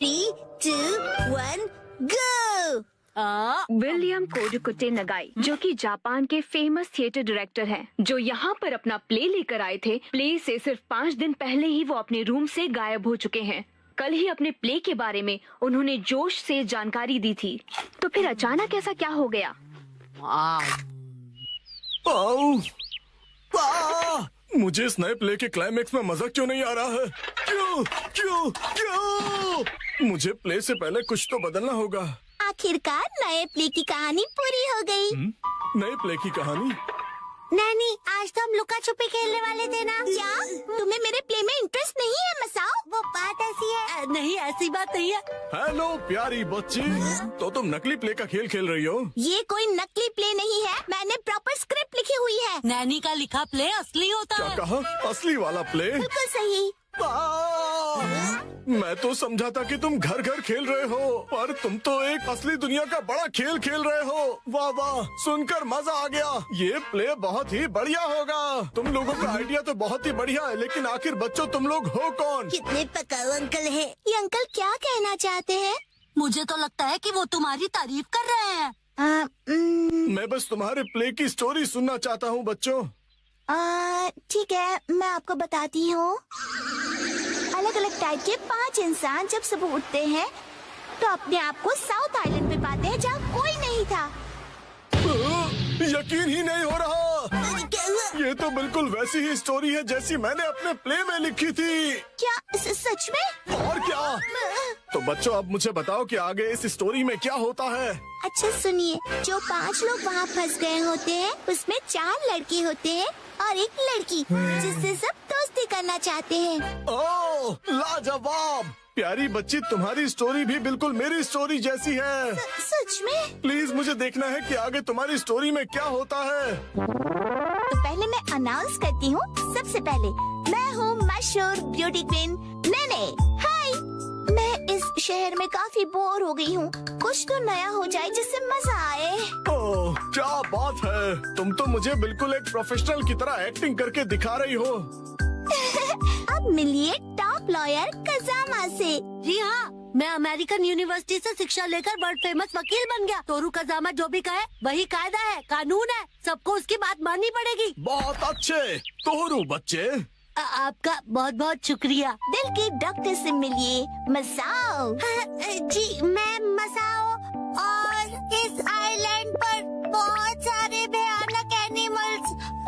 3, 2, 1, go! William कोडुकुटे नगाई, जो कि Japan के फेमस थिएटर डायरेक्टर हैं, जो यहाँ पर अपना प्ले लेकर आए थे। प्ले से सिर्फ 5 दिन पहले ही वो अपने रूम से गायब हो चुके हैं। कल ही अपने प्ले के बारे में उन्होंने जोश से जानकारी दी थी, तो फिर अचानक ऐसा क्या हो गया? मुझे इस नए प्ले के क्लाइमेक्स में मजा क्यों नहीं आ रहा है? क्यों क्यों क्यों? मुझे प्ले से पहले कुछ तो बदलना होगा। आखिरकार नए प्ले की कहानी पूरी हो गई। नए प्ले की कहानी? नैनी, आज तो हम लुका छुपी खेलने वाले थे ना? क्या तुम्हें मेरे प्ले में इंटरेस्ट नहीं है मसाओ? वो बात ऐसी है। नहीं, ऐसी बात नहीं है। हेलो प्यारी बच्ची, तो तुम नकली प्ले का खेल खेल रही हो? ये कोई नकली प्ले नहीं है, मैंने प्रॉपर स्क्रिप्ट लिखी हुई है। नैनी का लिखा प्ले असली होता क्या है। कहा? असली वाला प्ले? बिल्कुल सही। मैं तो समझा था कि तुम घर घर खेल रहे हो, पर तुम तो एक असली दुनिया का बड़ा खेल खेल रहे हो। वाह वाह, सुनकर मजा आ गया। ये प्ले बहुत ही बढ़िया होगा। तुम लोगों का आइडिया तो बहुत ही बढ़िया है, लेकिन आखिर बच्चों तुम लोग हो कौन? कितने पकाऊ अंकल है। ये अंकल क्या कहना चाहते हैं? मुझे तो लगता है कि वो तुम्हारी तारीफ कर रहे हैं। मैं बस तुम्हारे प्ले की स्टोरी सुनना चाहता हूँ बच्चों। ठीक है, मैं आपको बताती हूँ। अलग अलग टाइप के 5 इंसान जब सुबह उठते हैं तो अपने आप को साउथ आइलैंड पे पाते हैं, जहाँ कोई नहीं था। यकीन ही नहीं हो रहा। ये तो बिल्कुल वैसी ही स्टोरी है जैसी मैंने अपने प्ले में लिखी थी। क्या सच में? और क्या? तो बच्चों, अब मुझे बताओ कि आगे इस स्टोरी में क्या होता है। अच्छा सुनिए, जो 5 लोग वहाँ फंस गए होते हैं, उसमें 4 लड़के होते हैं और एक लड़की, जिससे सब दोस्ती करना चाहते हैं। ओह, लाजवाब! प्यारी बच्ची, तुम्हारी स्टोरी भी बिल्कुल मेरी स्टोरी जैसी है। सच में? प्लीज मुझे देखना है कि आगे तुम्हारी स्टोरी में क्या होता है। तो पहले मैं अनाउंस करती हूँ। सबसे पहले, मैं हूँ मशहूर ब्यूटी क्वीन नेने। हाय! मैं इस शहर में काफी बोर हो गई हूँ। कुछ तो नया हो जाए जिससे मजा आए। ओह, क्या बात है! तुम तो मुझे बिल्कुल एक प्रोफेशनल की तरह एक्टिंग करके दिखा रही हो। अब मिलिए टॉप लॉयर कजामा से। जी हाँ, मैं अमेरिकन यूनिवर्सिटी से शिक्षा लेकर वर्ल्ड फेमस वकील बन गया। तोरू कजामा जो भी कहे वही कायदा है, कानून है। सबको उसकी बात माननी पड़ेगी। बहुत अच्छे तोरू बच्चे। आपका बहुत बहुत शुक्रिया। दिल के डॉक्टर से मिलिए मसाओ। जी, मैं मसाओ, और इस आइलैंड पर बहुत सारे भयानक एनिमल्स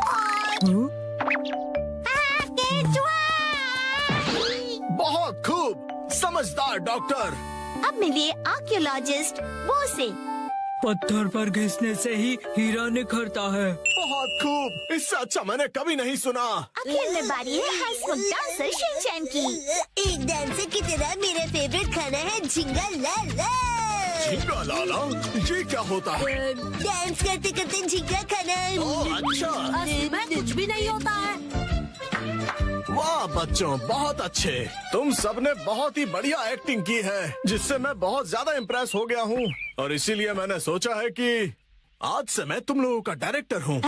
और बहुत खूब, समझदार डॉक्टर। अब मिलिए आर्कियोलॉजिस्ट वो से। पत्थर पर घिसने से ही हीरा निखरता है। बहुत खूब, इससे अच्छा मैंने कभी नहीं सुना। आखिर में बारी है हंसमुख डांसर शिनचैन की। एक डांसर की तरह मेरा फेवरेट खाना है झिंगा लाला। झींगा लाला, ये क्या होता है? डांस करते करते झिंगा खाना। ओह, अच्छा। में कुछ भी नहीं होता है। वाह बच्चों, बहुत अच्छे। तुम सबने बहुत ही बढ़िया एक्टिंग की है, जिससे मैं बहुत ज्यादा इम्प्रेस हो गया हूँ, और इसीलिए मैंने सोचा है कि आज से मैं तुम लोगों का डायरेक्टर हूँ।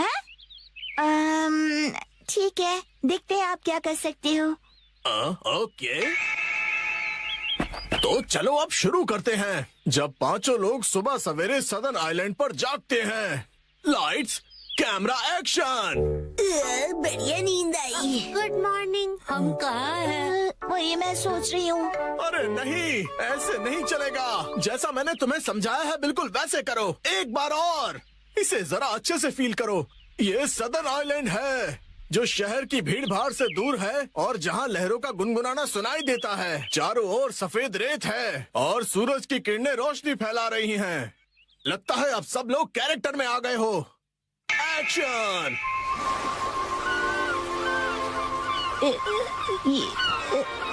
ठीक है, देखते हैं आप क्या कर सकते हो। ओके, तो चलो अब शुरू करते हैं। जब 5 लोग सुबह सवेरे सदर्न आइलैंड पर जागते हैं। Lights, camera, action. बढ़िया नींद आई। Good morning. हम कहाँ हैं? वही मैं सोच रही हूँ। अरे नहीं, ऐसे नहीं चलेगा। जैसा मैंने तुम्हें समझाया है बिल्कुल वैसे करो। एक बार और, इसे जरा अच्छे से फील करो। ये सदर्न आइलैंड है, जो शहर की भीड़ भाड़ से दूर है और जहाँ लहरों का गुनगुनाना सुनाई देता है। चारों ओर सफेद रेत है और सूरज की किरणें रोशनी फैला रही हैं। लगता है अब सब लोग कैरेक्टर में आ गए हो। एक्शन!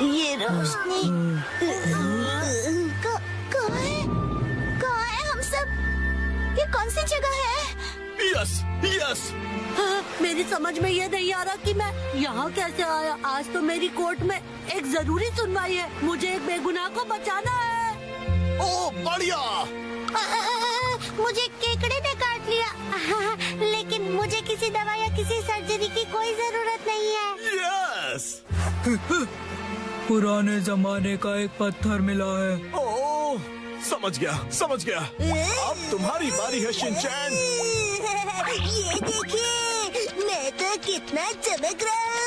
ये रोशनी कहाँ है हम सब? ये कौन सी जगह है? Yes yes. मेरी समझ में ये नहीं आ रहा कि मैं यहाँ कैसे आया। आज तो मेरी कोर्ट में एक जरूरी सुनवाई है। मुझे एक बेगुनाह को बचाना है। ओह बढ़िया। मुझे केकड़े ने काट लिया, लेकिन मुझे किसी दवा या किसी सर्जरी की कोई जरूरत नहीं है। यस। पुराने जमाने का एक पत्थर मिला है। ओह, समझ गया। अब तुम्हारी बारी है शिनचैन। ये देखिए, मैं तो कितना चमक रहा हूँ।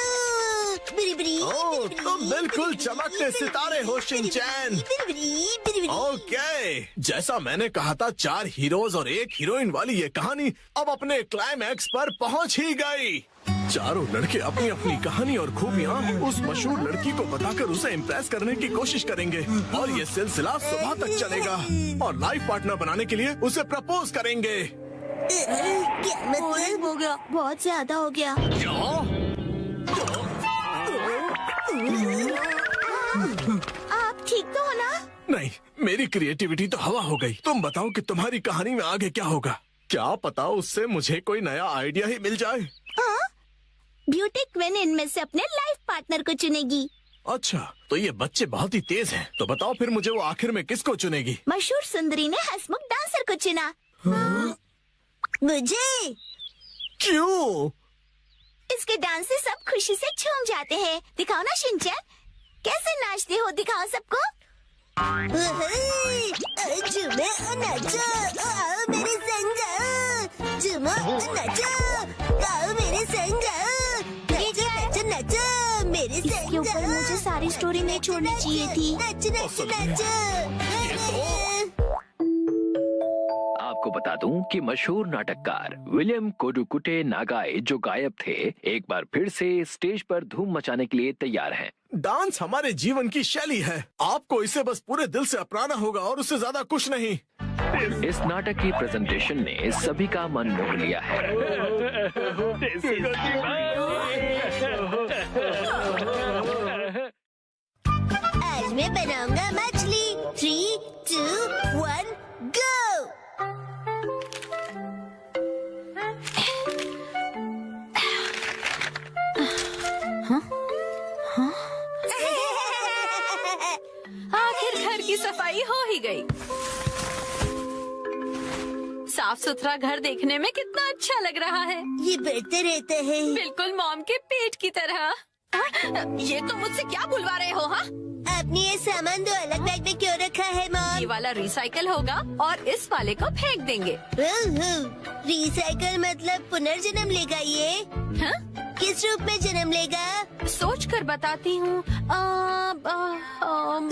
बिरी ओह, तुम बिल्कुल चमकते सितारे हो शिनचैन। ओके, जैसा मैंने कहा था, 4 हीरोज और 1 हीरोइन वाली ये कहानी अब अपने क्लाइमैक्स पर पहुंच ही गई। चारों लड़के अपनी अपनी कहानी और खूबियाँ उस मशहूर लड़की को बताकर उसे इम्प्रेस करने की कोशिश करेंगे और ये सिलसिला सुबह तक चलेगा और लाइफ पार्टनर बनाने के लिए उसे प्रपोज करेंगे। क्या मतलब? हो गया। बहुत ज्यादा हो गया। आप ठीक तो हो ना? नहीं, मेरी क्रिएटिविटी तो हवा हो गई। तुम बताओ कि तुम्हारी कहानी में आगे क्या होगा? क्या पता उससे मुझे कोई नया आइडिया ही मिल जाए। ब्यूटी क्वीन इनमें से अपने लाइफ पार्टनर को चुनेगी। अच्छा, तो ये बच्चे बहुत ही तेज हैं। तो बताओ फिर मुझे वो आखिर में किसको चुनेगी? मशहूर सुंदरी ने हंसमुख डांसर को चुना। मुझे क्यों? इसके डांस से सब खुशी से झूम जाते हैं। दिखाओ ना शिनचैन, कैसे नाचते हो, दिखाओ सबको। झूमो और नाचो, आओ मेरे संग आओ। झूमो और नाचो, आओ मेरे संग आओ। नाचो नाचो नाचो मेरे संग आओ। इसके ऊपर मुझे सारी स्टोरी नहीं छोड़नी चाहिए थी। नाचो नाचो नाचो। आपको बता दूं कि मशहूर नाटककार विलियम कोडुकुटे नागाई जो गायब थे, एक बार फिर से स्टेज पर धूम मचाने के लिए तैयार हैं। डांस हमारे जीवन की शैली है। आपको इसे बस पूरे दिल से अपनाना होगा और उससे ज्यादा कुछ नहीं। इस नाटक की प्रेजेंटेशन ने सभी का मन मोह लिया है। आज मैं बनाऊंगा मछली। 3, 2, 1, गो। आखिर घर की सफाई हो ही गई। साफ सुथरा घर देखने में कितना अच्छा लग रहा है। ये बढ़ते रहता है। बिल्कुल मॉम के पेट की तरह। ये तुम मुझसे क्या बुलवा रहे हो? हाँ, आपने ये सामान 2 अलग बैग में क्यों रखा है ये मॉम? वाला रिसाइकल होगा और इस वाले को फेंक देंगे। रिसाइकल मतलब पुनर्जन्म लेगा ये? हाँ? किस रूप में जन्म लेगा? सोच कर बताती हूँ। मॉम,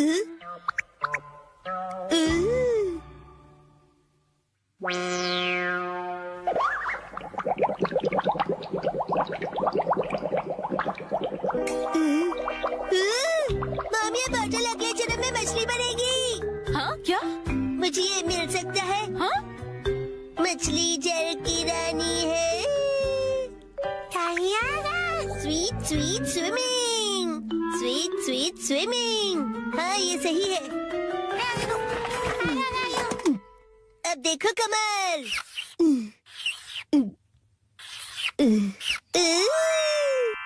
ये बॉटल अगले जन्म में मछली बनेगी। हाँ क्या? मुझे ये मिल सकता है? हाँ? मछली जल की रानी है। Sweet sweet swimming, sweet sweet swimming. हाँ, ये सही है। अब देखो कमल।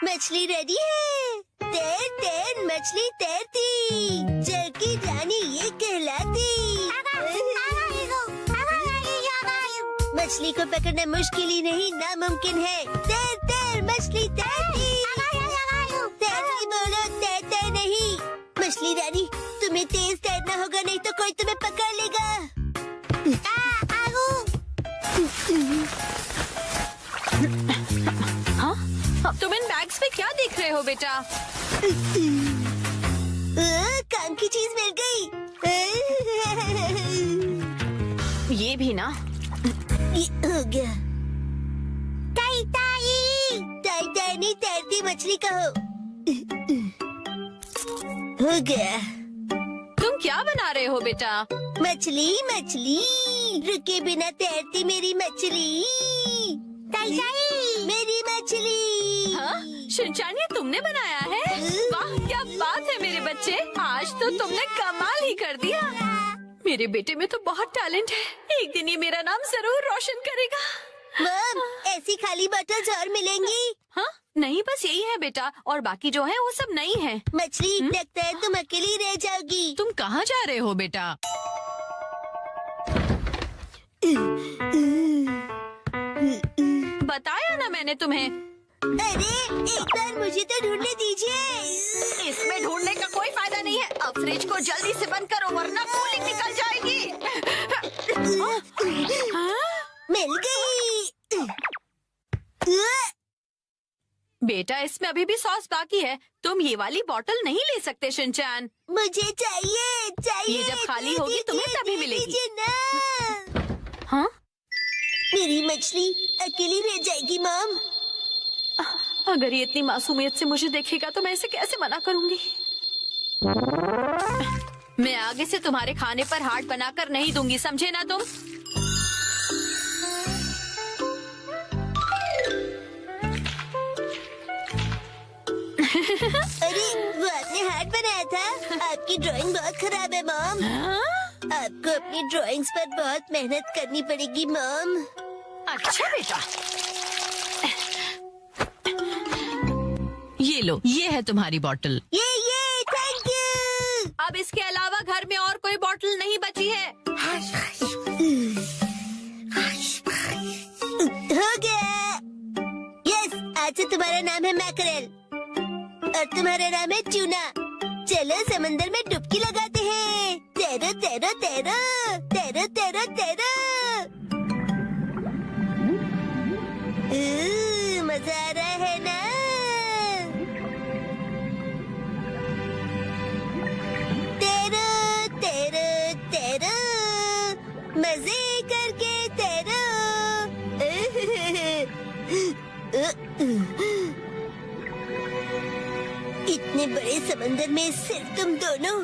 मछली रेडी है। तैर तैर मछली तैरती, जल की रानी ये कहलाती। मछली को पकड़ना मुश्किल ही नहीं, नामुमकिन है। तैर तैर मछली तैरती। तैरती बोलो, तैरते नहीं। मछली रानी, तुम्हें तेज तैरना होगा, नहीं तो कोई तुम्हें पकड़ लेगा। हाँ? तुम इन बैग्स में क्या देख रहे हो बेटा? काम की चीज मिल गई। ये भी ना। ये हो गया। ताई ताई, ताई ताई नहीं, तैरती मछली कहो। हो गया। तुम क्या बना रहे हो बेटा? मछली मछली, रुके बिना तैरती मेरी मछली। ताई ताई, मेरी मछली। हाँ? शिनचैन, ये तुमने बनाया है? वाह, क्या बात है मेरे बच्चे, आज तो तुमने कमाल ही कर दिया। मेरे बेटे में तो बहुत टैलेंट है, एक दिन ये मेरा नाम जरूर रोशन करेगा। मॉम, ऐसी खाली बॉटल्स और मिलेंगी? हाँ? नहीं, बस यही है बेटा, और बाकी जो है वो सब नहीं है। मछली, लगता है तुम अकेली रह जाओगी। तुम कहाँ जा रहे हो बेटा? बताया ना मैंने तुम्हें। अरे एक बार मुझे तो ढूंढने दीजिए। इसमें ढूंढने का कोई फायदा नहीं है। अब फ्रिज को जल्दी से बंद करो वरना कूलिंग निकल जाएगी। मिल गई। बेटा इसमें अभी भी सॉस बाकी है। तुम ये वाली बोतल नहीं ले सकते शिनचैन। मुझे चाहिए चाहिए। ये जब खाली होगी तुम्हें तभी मिलेगी। दीजिए ना। हाँ? मेरी मछली अकेली रह जाएगी मॉम। अगर ये इतनी मासूमियत से मुझे देखेगा तो मैं इसे कैसे मना करूंगी। मैं आगे से तुम्हारे खाने पर हार्ट बनाकर नहीं दूंगी, समझे ना तुम? अरे वो आपने हार्ट बनाया था। आपकी ड्राइंग बहुत खराब है मॉम। आपको अपनी ड्राइंग्स पर बहुत मेहनत करनी पड़ेगी मॉम। अच्छा बेटा, ये लो, ये है तुम्हारी बोतल। ये थैंक यू। अब इसके अलावा घर में और कोई बोतल नहीं बची है। हो गया। यस, आज से तुम्हारा नाम है मैकरेल और तुम्हारा नाम है ट्यूना। चलो समंदर में डुबकी लगाते हैं। तैरो तैरो तैरो तैरो तैरो तैरो। मजा आ रहा है ना? तैरो तैरो तैरो, मजे करके तैरो। इतने बड़े समंदर में सिर्फ तुम दोनों।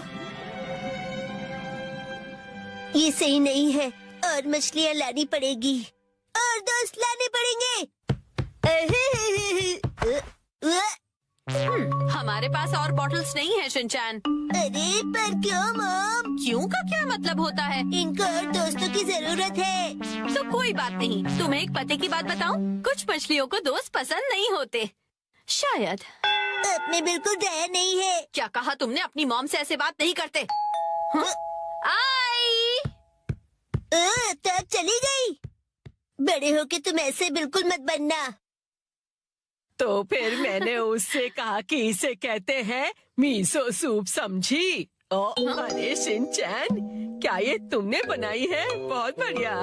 ये सही नहीं है और मछलियाँ लानी पड़ेगी और दोस्त लाने पड़ेंगे। हमारे पास और बॉटल्स नहीं है शिनचैन। अरे पर क्यों मॉम? क्यों का क्या मतलब होता है? इनको और दोस्तों की जरूरत है। तो कोई बात नहीं। तुम्हें एक पते की बात बताऊं? कुछ मछलियों को दोस्त पसंद नहीं होते शायद। आपने बिल्कुल दया नहीं है। क्या कहा तुमने? अपनी मॉम से ऐसे बात नहीं करते। हाँ? आई। तब चली गई। बड़े होके तुम ऐसे बिल्कुल मत बनना। तो फिर मैंने उससे कहा कि इसे कहते हैं मीसो सूप, समझी? अरे शिनचैन, क्या ये तुमने बनाई है? बहुत बढ़िया।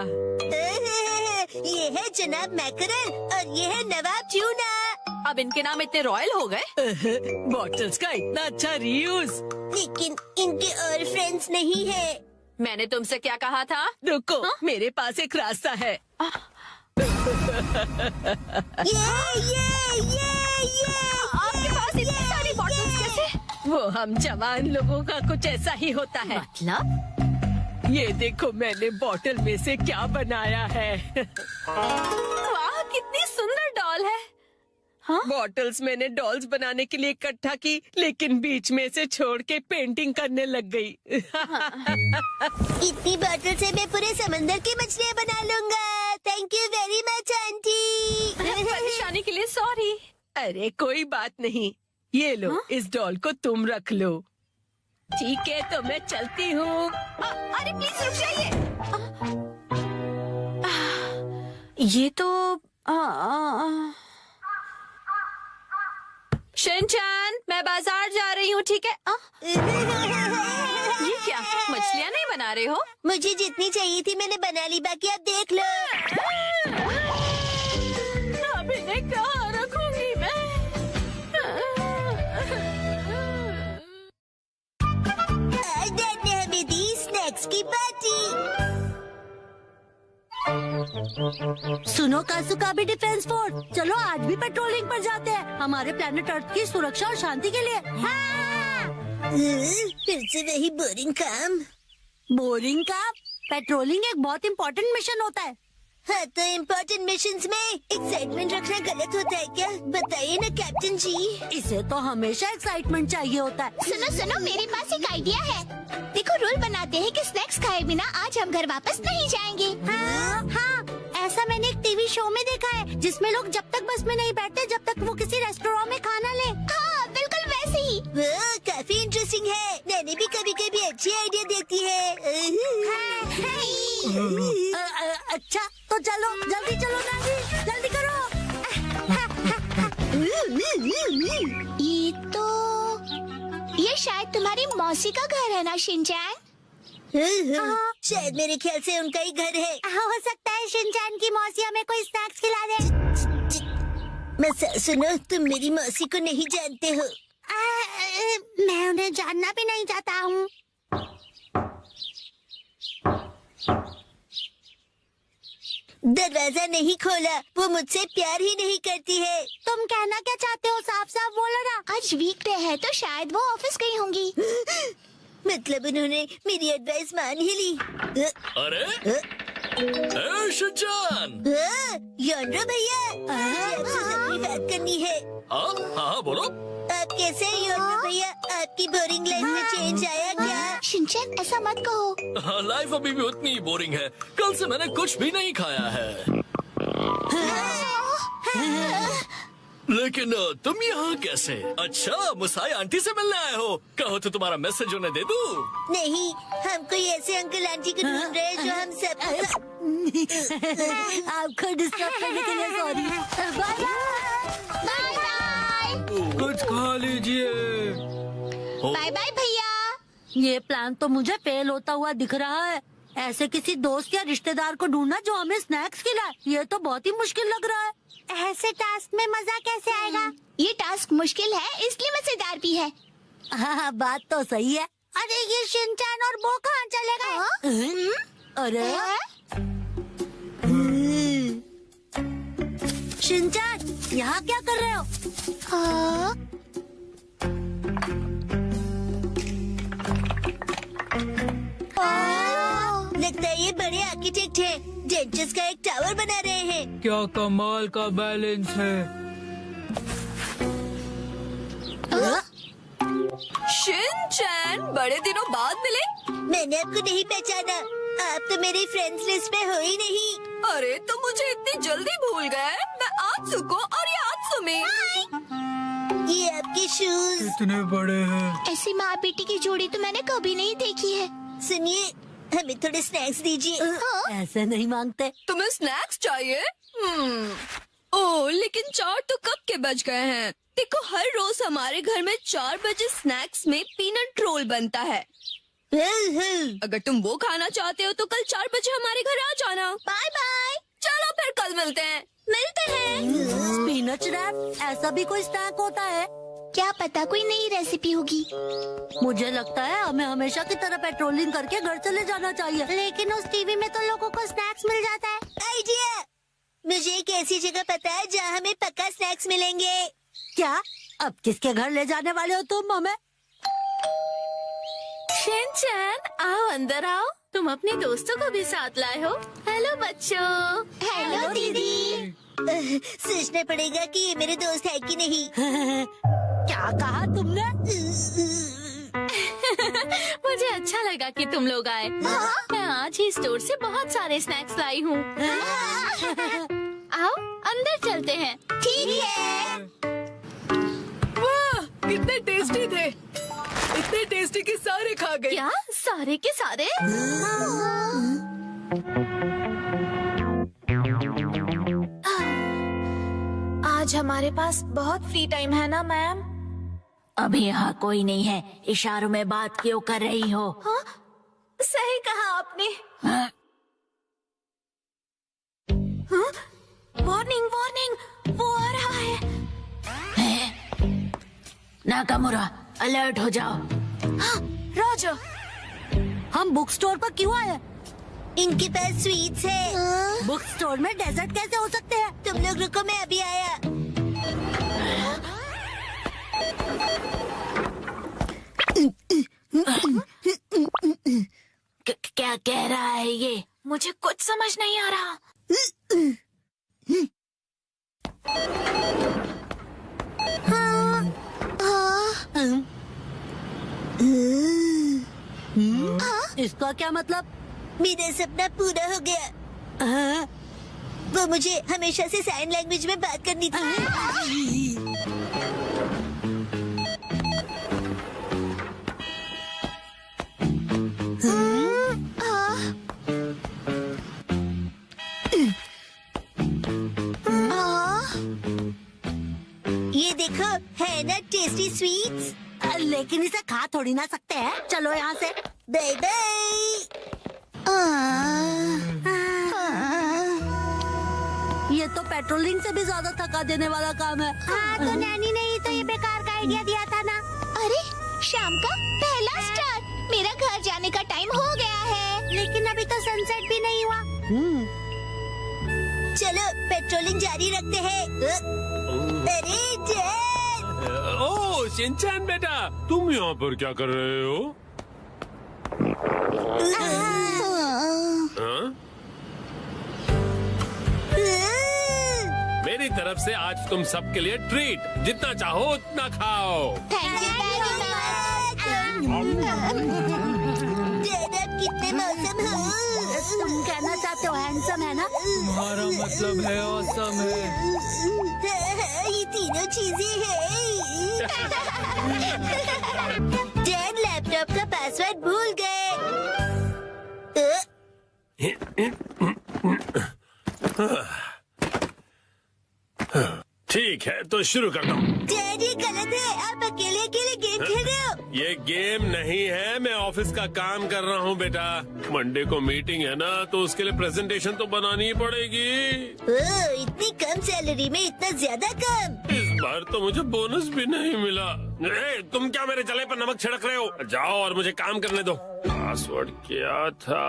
ये है जनाब मैकरेल और ये है नवाब ट्यूना। अब इनके नाम इतने रॉयल हो गए। बॉटल्स का इतना अच्छा रीयूज। लेकिन इनके और फ्रेंड्स नहीं है। मैंने तुमसे क्या कहा था? रुको, मेरे पास एक रास्ता है। ये आपके पास इतनी सारी बॉटल्स कैसे? वो हम जवान लोगों का कुछ ऐसा ही होता है। मतलब? ये देखो मैंने बॉटल में से क्या बनाया है। वाह, कितनी सुंदर डॉल है। हाँ? बॉटल्स मैंने डॉल्स बनाने के लिए इकट्ठा की, लेकिन बीच में से छोड़ के पेंटिंग करने लग गई। इतनी बॉटल से मैं पूरे समंदर की मछलियाँ बना लूंगा। Thank you very much aunty. परेशानी के लिए सॉरी। अरे कोई बात नहीं, ये लो। हाँ? इस डॉल को तुम रख लो। ठीक है, तो मैं चलती हूँ। अरे प्लीज रुक जाइए। ये तो शिनचैन, मैं बाजार जा रही हूँ, ठीक है? ये क्या, मछलियाँ नहीं बना रहे हो? मुझे जितनी चाहिए थी मैंने बना ली, बाकी आप देख लो। अब इन्हें कहाँ रखूंगी मैं? आज डैड ने हमें दी स्नैक्स की पार्टी। सुनो कासुका भी डिफेंस फोर्स, चलो आज भी पेट्रोलिंग पर जाते हैं हमारे प्लेनेट अर्थ की सुरक्षा और शांति के लिए। हाँ! फिर से वही बोरिंग काम। बोरिंग काम? पेट्रोलिंग एक बहुत इम्पोर्टेंट मिशन होता है। हाँ, तो इम्पोर्टेंट मिशंस में एक्साइटमेंट रखना गलत होता है क्या? बताइए ना कैप्टन जी। इसे तो हमेशा एक्साइटमेंट चाहिए होता है। सुनो सुनो, मेरे पास एक आइडिया है। देखो, रूल बनाते हैं कि स्नैक्स खाए बिना आज हम घर वापस नहीं जाएंगे। हाँ, ऐसा मैंने एक टीवी शो में देखा है जिसमें लोग जब तक बस में नहीं बैठते जब तक वो किसी रेस्टोरेंट में खाना ले। हाँ, बिल्कुल वैसे ही। वो काफी इंटरेस्टिंग है। मैंने भी कभी कभी अच्छी आइडिया देती है। अच्छा तो चलो, जल्दी चलो, जल्दी जल्दी करो। ये शायद तुम्हारी मौसी का घर है ना शिनचैन? शायद मेरे ख्याल से उनका ही घर है। हो सकता है शिनचैन की मौसी हमें कोई स्नैक्स खिला दे। मैं सुनो, तुम मेरी मौसी को नहीं जानते हो। मैं उन्हें जानना भी नहीं चाहता हूँ। दरवाजा नहीं खोला, वो मुझसे प्यार ही नहीं करती है। तुम कहना क्या चाहते हो? साफ साफ बोलो ना। आज वीकडे है तो शायद वो ऑफिस गई होंगी। मतलब उन्होंने मेरी एडवाइस मान ही ली। अरे शिनचैन, योंड्रो भैया, आपसे जरूरी बात करनी है। हाँ हाँ बोलो। आप कैसे हैं योंड्रो भैया? आपकी बोरिंग लाइफ में चेंज आया क्या? शिनचैन ऐसा मत कहो। लाइफ अभी भी उतनी ही बोरिंग है। कल से मैंने कुछ भी नहीं खाया है। लेकिन तुम यहाँ कैसे? अच्छा, मुसाई आंटी से मिलने आए हो। कहो तो तुम्हारा मैसेज उन्हें दे दूँ? नहीं, हम कोई ऐसे अंकल आंटी को ढूंढ रहे हैं जो हम सब। आपको डिस्टर्ब करने के लिए सॉरी। Bye bye. कुछ खा लीजिए। बाय बाय भैया। ये प्लान तो मुझे फेल होता हुआ दिख रहा है। ऐसे किसी दोस्त या रिश्तेदार को ढूंढना जो हमें स्नैक्स खिलाए, ये तो बहुत ही मुश्किल लग रहा है। ऐसे टास्क में मजा कैसे आएगा? ये टास्क मुश्किल है इसलिए मजेदार भी है। हाँ, बात तो सही है। अरे ये शिनचैन और वो कहाँ चले गए? अरे शिनचैन, यहाँ क्या कर रहे हो? लगता है ये बड़े आर्किटेक्ट हैं, डेंचर्स का एक टावर बना रहे हैं। क्या कमाल का बैलेंस है। शिनचैन, बड़े दिनों बाद मिले। मैंने आपको नहीं पहचाना। आप तो मेरी फ्रेंड्स लिस्ट में हो ही नहीं। अरे तो मुझे इतनी जल्दी भूल गए। मैं आत्सुको और ये आत्सुमी। ये आपके शूज इतने बड़े हैं। ऐसी माँ बेटी की जोड़ी तो मैंने कभी नहीं देखी है। सुनिए, हमें थोड़े स्नैक्स दीजिए। ऐसे नहीं मांगते। तुम्हें स्नैक्स चाहिए? ओह, लेकिन 4 तो कब के बज गए हैं। देखो, हर रोज हमारे घर में 4 बजे स्नैक्स में पीनट रोल बनता है। अगर तुम वो खाना चाहते हो तो कल 4 बजे हमारे घर आ जाना। Bye bye. चलो फिर कल मिलते हैं। मिलते हैं। पीनट रैप, ऐसा भी कोई स्नैक होता है? क्या पता कोई नई रेसिपी होगी। मुझे लगता है हमें हमेशा की तरह पेट्रोलिंग करके घर चले जाना चाहिए। लेकिन उस टीवी में तो लोगों को स्नैक्स मिल जाता है। आइडिया! मुझे एक ऐसी जगह पता है जहाँ हमें पक्का स्नैक्स मिलेंगे। क्या? अब किसके घर ले जाने वाले हो तुम हमें? शिनचैन, आओ अंदर आओ। तुम अपने दोस्तों को भी साथ लाए हो। हेलो बच्चों। हेलो दीदी। सोचना पड़ेगा कि ये मेरे दोस्त है कि नहीं। क्या कहा तुमने? मुझे अच्छा लगा कि तुम लोग आए। मैं आज ही स्टोर से बहुत सारे स्नैक्स लाई हूँ। आओ अंदर चलते हैं। ठीक है। वाह, कितने टेस्टी थे। इतने टेस्टी कि सारे खा गए। क्या सारे के सारे? आज हमारे पास बहुत फ्री टाइम है ना मैम? अभी यहाँ कोई नहीं है। इशारों में बात क्यों कर रही हो? हाँ, सही कहा आपने। वार्निंग वार्निंग, वो आ रहा है। नाकामुरा, अलर्ट हो जाओ। हाँ, राजा। हम बुक स्टोर पर क्यों आए? इनके पास स्वीट्स है। बुक स्टोर में डेजर्ट कैसे हो सकते हैं? तुम लोग रुको, मैं अभी आया। क्या कह रहा है ये? मुझे कुछ समझ नहीं आ रहा। इसका क्या मतलब? मेरा सपना पूरा हो गया। वो मुझे हमेशा से साइन लैंग्वेज में बात करनी थी। ये टेस्टी स्वीट्स। लेकिन इसे खा थोड़ी ना सकते हैं। चलो यहाँ से बाय बाय। ये तो पेट्रोलिंग से भी ज्यादा थका देने वाला काम है। हाँ, तो नैनी ने ही तो ये बेकार का आइडिया दिया था ना। अरे शाम का पहला स्टार, मेरा घर जाने का टाइम हो गया है। लेकिन अभी तो सनसेट भी नहीं हुआ। चलो पेट्रोलिंग जारी रखते हैं। अरे डैड! ओह शिनचैन बेटा, तुम यहाँ पर क्या कर रहे हो? हाँ? मेरी तरफ से आज तुम सबके लिए ट्रीट, जितना चाहो उतना खाओ। Thank you very much. Dad आप कितने मौसम हो? तुम कहना चाहते हो हैंडसम है ना? तुम्हारा मतलब है ऑसम है। ये तीनों चीजें हैं। डैड लैपटॉप का पासवर्ड भूल गए। ठीक है तो शुरू करता हूँ। डैड ये गलत है, आप अकेले अकेले गेम खेल रहे हो। ये गेम नहीं है, मैं ऑफिस का काम कर रहा हूँ बेटा। मंडे को मीटिंग है ना, तो उसके लिए प्रेजेंटेशन तो बनानी ही पड़ेगी। ओह, इतनी कम सैलरी में इतना ज्यादा काम। इस बार तो मुझे बोनस भी नहीं मिला। तुम क्या मेरे जले पर नमक छिड़क रहे हो? जाओ और मुझे काम करने दो। पासवर्ड क्या था?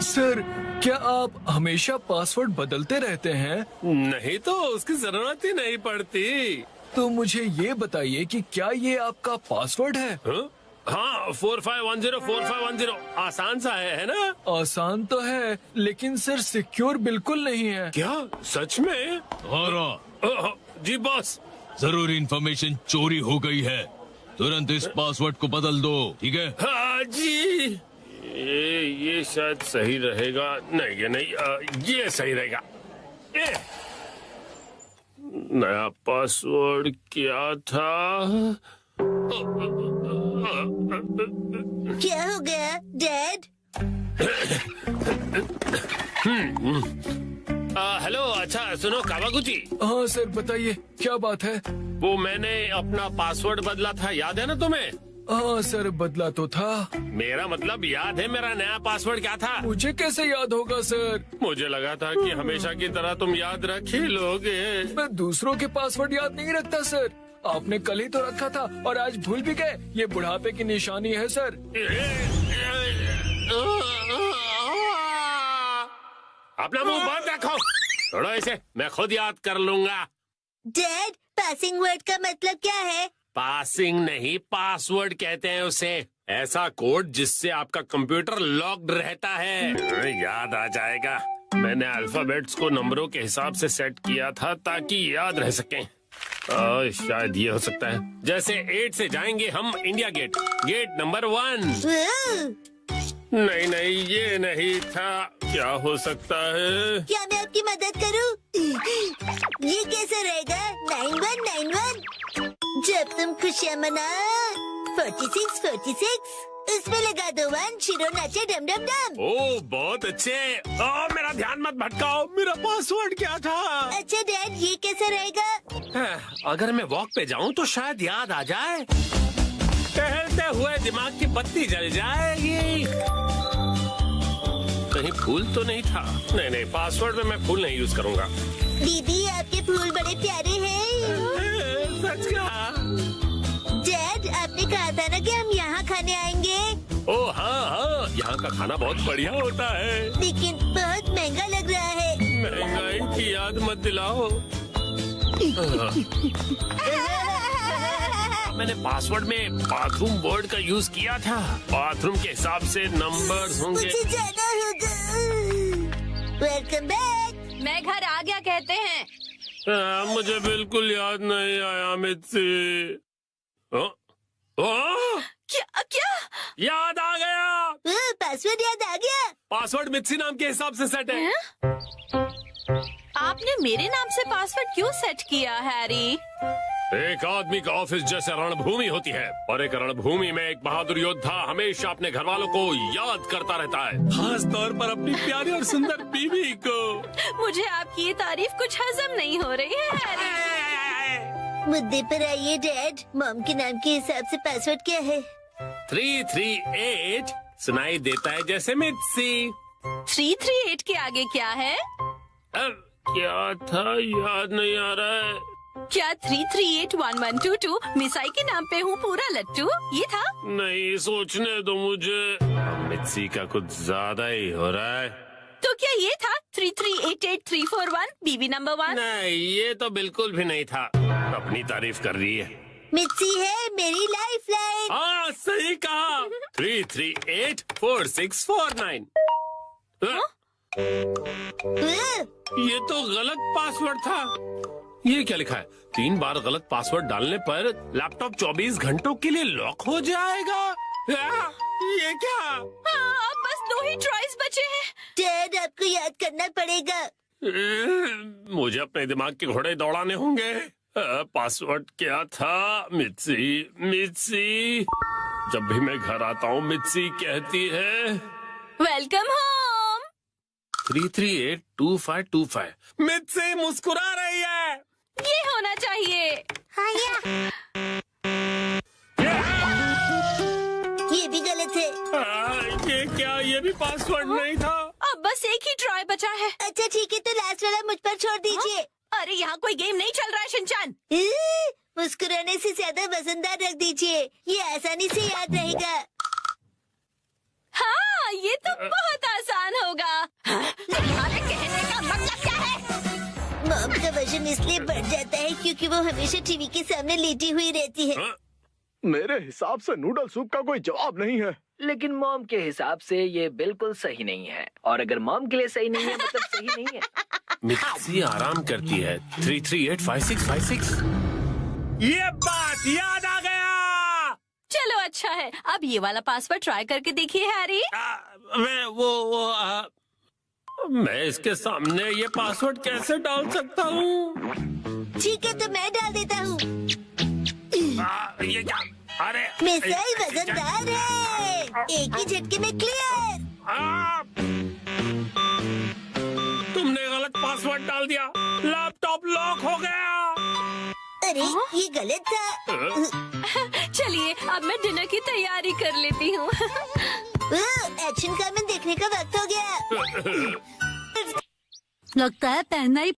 सर, क्या आप हमेशा पासवर्ड बदलते रहते हैं? नहीं तो उसकी जरूरत ही नहीं पड़ती। तो मुझे ये बताइए कि क्या ये आपका पासवर्ड है? हाँ 45104510 आसान सा है ना? आसान तो है, लेकिन सर सिक्योर बिल्कुल नहीं है। क्या सच में? जी बॉस। जरूरी इंफॉर्मेशन चोरी हो गई है, तुरंत इस पासवर्ड को बदल दो, ठीक है? हाँ जी। ये शायद सही रहेगा। नहीं ये नहीं, ये सही रहेगा। नया पासवर्ड क्या था? क्या हो गया डैड? हेलो, अच्छा सुनो कावागुची। हाँ सर बताइए, क्या बात है? वो मैंने अपना पासवर्ड बदला था, याद है ना तुम्हें? हाँ सर बदला तो था। मेरा मतलब याद है मेरा नया पासवर्ड क्या था? मुझे कैसे याद होगा सर? मुझे लगा था कि हमेशा की तरह तुम याद रख ही लोगे। मैं दूसरों के पासवर्ड याद नहीं रखता सर। आपने कल ही तो रखा था और आज भूल भी गए। ये बुढ़ापे की निशानी है सर। अपना मुंह बंद रखो। छोड़ो इसे, मैं खुद याद कर लूंगा। डैड, पासिंग वर्ड का मतलब क्या है? पासिंग नहीं, पासवर्ड कहते हैं उसे। ऐसा कोड जिससे आपका कंप्यूटर लॉक्ड रहता है। याद आ जाएगा। मैंने अल्फाबेट्स को नंबरों के हिसाब से सेट किया था ताकि याद रह सकें। शायद ये हो सकता है। जैसे 8 से जाएंगे हम इंडिया गेट, गेट नंबर 1। नहीं नहीं ये नहीं था। क्या हो सकता है? क्या मैं आपकी मदद करूं? ये कैसे रहेगा? 9191। जब तुम खुशियाँ मना 46 उसमें लगा दो 1, शिरो नाचे डम डम डम। ओह बहुत अच्छे। मेरा ध्यान मत भटकाओ, मेरा पासवर्ड क्या था? अच्छा डैड, ये कैसे रहेगा? अगर मैं वॉक पे जाऊं तो शायद याद आ जाए। टहलते हुए दिमाग की बत्ती जल जाएगी। कहीं फूल तो नहीं था? नहीं नहीं, पासवर्ड में मैं फूल नहीं यूज करूंगा। दीदी आपके फूल बड़े प्यारे हैं। सच कहा। डैड, आपने कहा था ना कि हम यहाँ खाने आएंगे। ओह हाँ हाँ, यहाँ का खाना बहुत बढ़िया होता है। लेकिन बहुत महंगा लग रहा है। महंगाई की याद मत दिलाओ। मैंने पासवर्ड में बाथरूम वर्ड का यूज किया था। बाथरूम के हिसाब से नंबर्स होंगे। मुझे जाना होगा। Welcome back. मैं घर आ गया कहते हैं। मुझे बिल्कुल याद नहीं आया मित्सी। क्या क्या? याद आ गया। पासवर्ड याद आ गया। पासवर्ड मित्सी नाम के हिसाब से सेट है। आपने मेरे नाम से पासवर्ड क्यों सेट किया हैरी? एक आदमी का ऑफिस जैसे रणभूमि होती है और एक रणभूमि में एक बहादुर योद्धा हमेशा अपने घर वालों को याद करता रहता है, खास तौर पर अपनी प्यारी और सुंदर बीवी को। मुझे आपकी ये तारीफ कुछ हजम नहीं हो रही है हैरी। मुद्दे पर आइए डैड। मॉम के नाम के हिसाब से पासवर्ड क्या है? 338 सुनाई देता है जैसे मित्सी। 338 के आगे क्या है? क्या था याद नहीं आ रहा है। क्या 3381122 मिसाई के नाम पे हूँ पूरा लट्टू ये था? नहीं, सोचने दो मुझे। मित्सी का कुछ ज्यादा ही हो रहा है। तो क्या ये था 3388341 बीबी नंबर 1? नहीं, ये तो बिल्कुल भी नहीं था। अपनी तारीफ कर रही है। मिर्ची है मेरी लाइफ लाइन। हाँ, सही कहा। 3384649। ये तो गलत पासवर्ड था। ये क्या लिखा है? 3 बार गलत पासवर्ड डालने पर लैपटॉप 24 घंटों के लिए लॉक हो जाएगा। ये क्या? अब बस 2 ही ट्राइज बचे हैं। डैड आपको याद करना पड़ेगा। मुझे अपने दिमाग के घोड़े दौड़ाने होंगे। पासवर्ड क्या था? मित्सी मित्सी। जब भी मैं घर आता हूँ मित्सी कहती है वेलकम होम। 3382525। मित्सी मुस्कुरा रही है। ये होना चाहिए। हाँ ये भी गलत है। ये क्या? ये भी पासवर्ड नहीं था। अब बस एक ही ट्राई बचा है। अच्छा ठीक है, तो लास्ट वाला मुझ पर छोड़ दीजिए। अरे यहाँ कोई गेम नहीं चल रहा है शिनचान। मुस्कुराने से ज्यादा वजनदार रख दीजिए, ये आसानी से याद रहेगा। हाँ, ये तो बहुत आसान होगा। तुम्हारे कहने का मतलब क्या है? मॉम का वजन इसलिए बढ़ जाता है क्योंकि वो हमेशा टीवी के सामने लेटी हुई रहती है। मेरे हिसाब से नूडल सूप का कोई जवाब नहीं है। लेकिन मॉम के हिसाब से ये बिल्कुल सही नहीं है, और अगर मॉम के लिए सही नहीं है मतलब सही नहीं है। मित्सी आराम करती है। 3385656। ये बात याद आ गया। चलो अच्छा है, अब ये वाला पासवर्ड ट्राई करके देखिए हैरी। मैं इसके सामने ये पासवर्ड कैसे डाल सकता हूँ? ठीक है, तो मैं डाल देता हूँ। ये क्या? अरे मिसाई वजनदार है, एक ही झटके में क्लियर। तुमने गलत पासवर्ड डाल दिया। लैपटॉप लॉक हो गया। अरे ये गलत था। चलिए अब मैं डिनर की तैयारी कर लेती हूँ। एक्शन कारमेन देखने का वक्त हो गया। लगता है पहनना ही